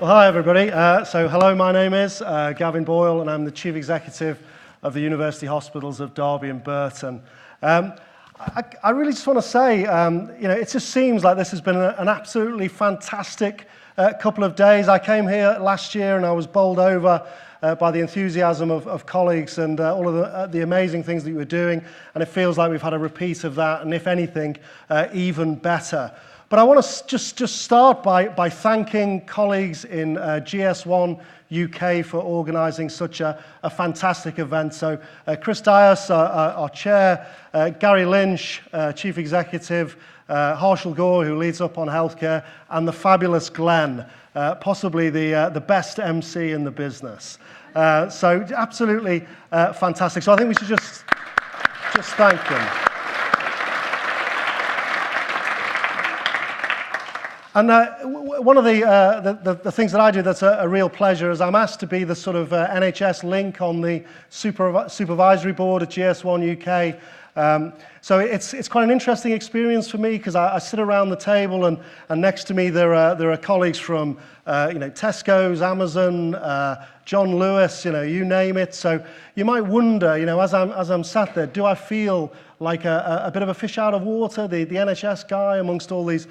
Well, hi everybody. Hello, my name is Gavin Boyle and I'm the Chief Executive of the University Hospitals of Derby and Burton. I really just want to say, it just seems like this has been an absolutely fantastic couple of days. I came here last year and I was bowled over by the enthusiasm of colleagues and all of the amazing things that you were doing, and it feels like we've had a repeat of that, and if anything, even better. But I want to just start by thanking colleagues in GS1 UK for organising such a fantastic event. So Chris Dias, our chair, Gary Lynch, chief executive, Harshal Gore, who leads up on healthcare, and the fabulous Glenn, possibly the best MC in the business. So absolutely fantastic. So I think we should just thank them. And one of the things that I do that's a real pleasure is I'm asked to be the sort of NHS link on the supervisory board at GS1 UK. So it's quite an interesting experience for me because I sit around the table and next to me there are colleagues from Tesco's, Amazon, John Lewis, you name it. So you might wonder, as I'm sat there, do I feel like a bit of a fish out of water, the NHS guy amongst all these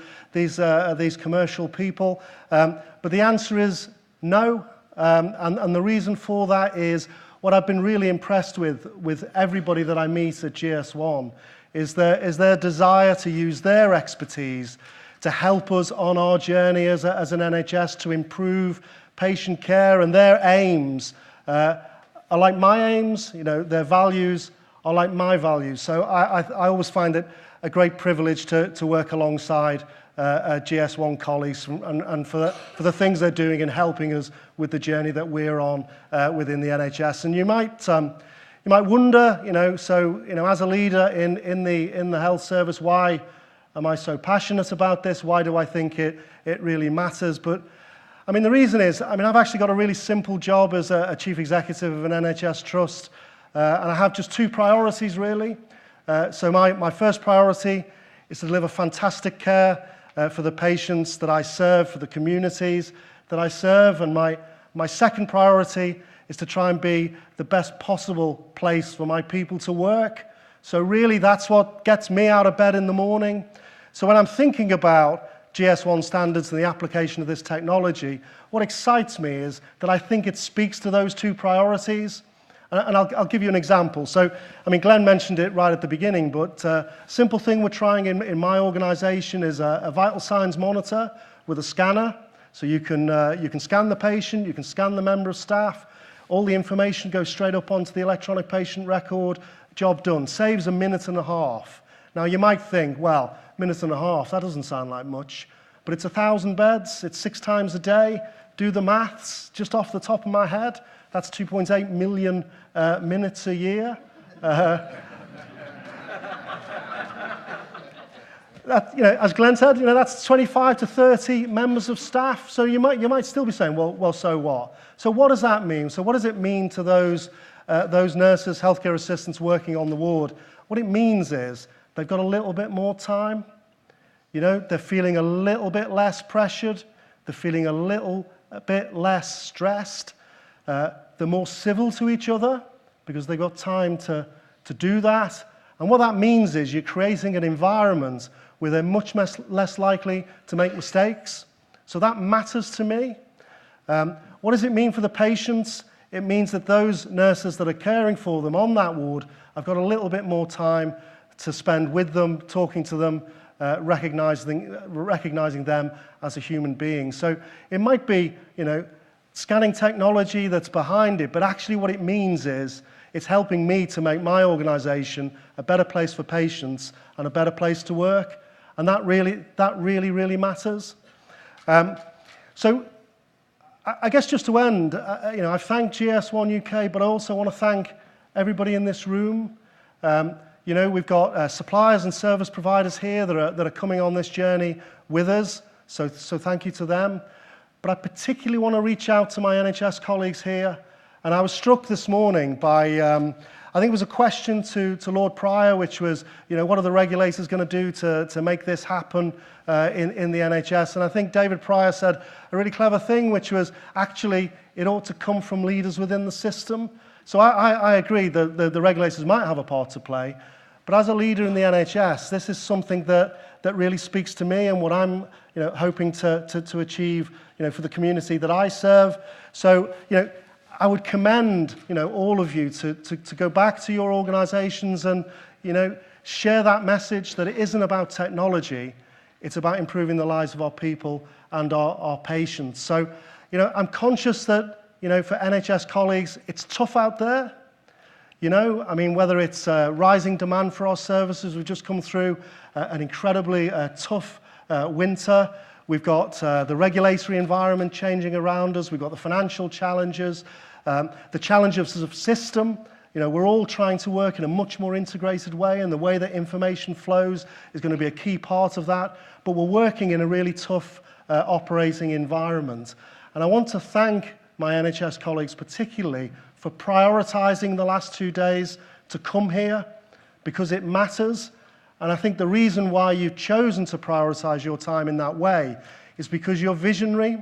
commercial people? But the answer is no, and the reason for that is what I've been really impressed with everybody that I meet at GS1 is their desire to use their expertise to help us on our journey as an NHS to improve patient care, and their aims are like my aims, their values are like my values. So I always find it a great privilege to work alongside GS1 colleagues and for the things they're doing and helping us with the journey that we're on within the NHS. And you might wonder, as a leader in the health service, why am I so passionate about this? Why do I think it really matters? But I mean, the reason is, I've actually got a really simple job as a chief executive of an NHS trust, and I have just two priorities really. So my first priority is to deliver fantastic care for the patients that I serve, for the communities that I serve, and my second priority is to try and be the best possible place for my people to work. So really that's what gets me out of bed in the morning. So when I'm thinking about GS1 standards and the application of this technology, what excites me is that I think it speaks to those two priorities. And I'll give you an example. So, Glenn mentioned it right at the beginning, but a simple thing we're trying in my organisation is a vital signs monitor with a scanner. So you can scan the patient, you can scan the member of staff, all the information goes straight up onto the electronic patient record, job done, saves a minute and a half. Now you might think, well, minute and a half, that doesn't sound like much, but it's 1,000 beds, it's 6 times a day, do the maths, just off the top of my head, that's 2.8 million minutes a year. As Glenn said, that's 25 to 30 members of staff. So you might still be saying, well, so what? So what does that mean? So what does it mean to those nurses, healthcare assistants working on the ward? What it means is they've got a little bit more time. They're feeling a little bit less pressured. They're feeling a little bit less stressed. They're more civil to each other because they've got time to do that. And what that means is you're creating an environment where they're much less likely to make mistakes. So that matters to me. What does it mean for the patients? It means that those nurses that are caring for them on that ward have got a little bit more time to spend with them, talking to them, recognizing them as a human being. So it might be, scanning technology that's behind it, but actually what it means is it's helping me to make my organisation a better place for patients and a better place to work, and that really matters. So I guess just to end, I thank GS1 UK, but I also want to thank everybody in this room. We've got suppliers and service providers here that are coming on this journey with us, so thank you to them. But I particularly want to reach out to my NHS colleagues here, and I was struck this morning by I think it was a question to Lord Pryor, which was, what are the regulators going to do to make this happen in the NHS? And I think David Pryor said a really clever thing, which was actually it ought to come from leaders within the system. So I agree that the regulators might have a part to play, but as a leader in the NHS, this is something that really speaks to me and what I'm hoping to achieve for the community that I serve. So I would commend all of you to go back to your organizations and share that message that it isn't about technology, it's about improving the lives of our people and our patients. So I'm conscious that for NHS colleagues it's tough out there. I mean, whether it's rising demand for our services, we've just come through an incredibly tough winter. We've got the regulatory environment changing around us. We've got the financial challenges, the challenges of system. We're all trying to work in a much more integrated way, and the way that information flows is going to be a key part of that. But we're working in a really tough operating environment. And I want to thank my NHS colleagues particularly for prioritising the last 2 days to come here, because it matters. And I think the reason why you've chosen to prioritise your time in that way is because you're visionary,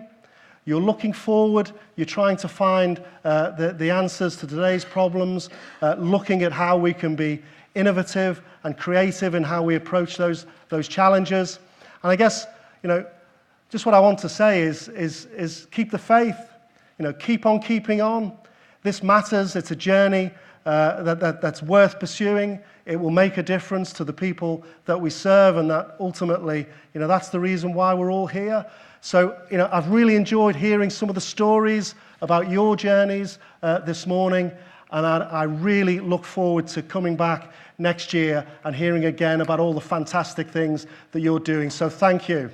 you're looking forward, you're trying to find the answers to today's problems, looking at how we can be innovative and creative in how we approach those challenges. And I guess, just what I want to say is keep the faith, keep on keeping on. This matters, it's a journey that's worth pursuing. It will make a difference to the people that we serve, and that ultimately, that's the reason why we're all here. So, I've really enjoyed hearing some of the stories about your journeys this morning, and I really look forward to coming back next year and hearing again about all the fantastic things that you're doing. So thank you.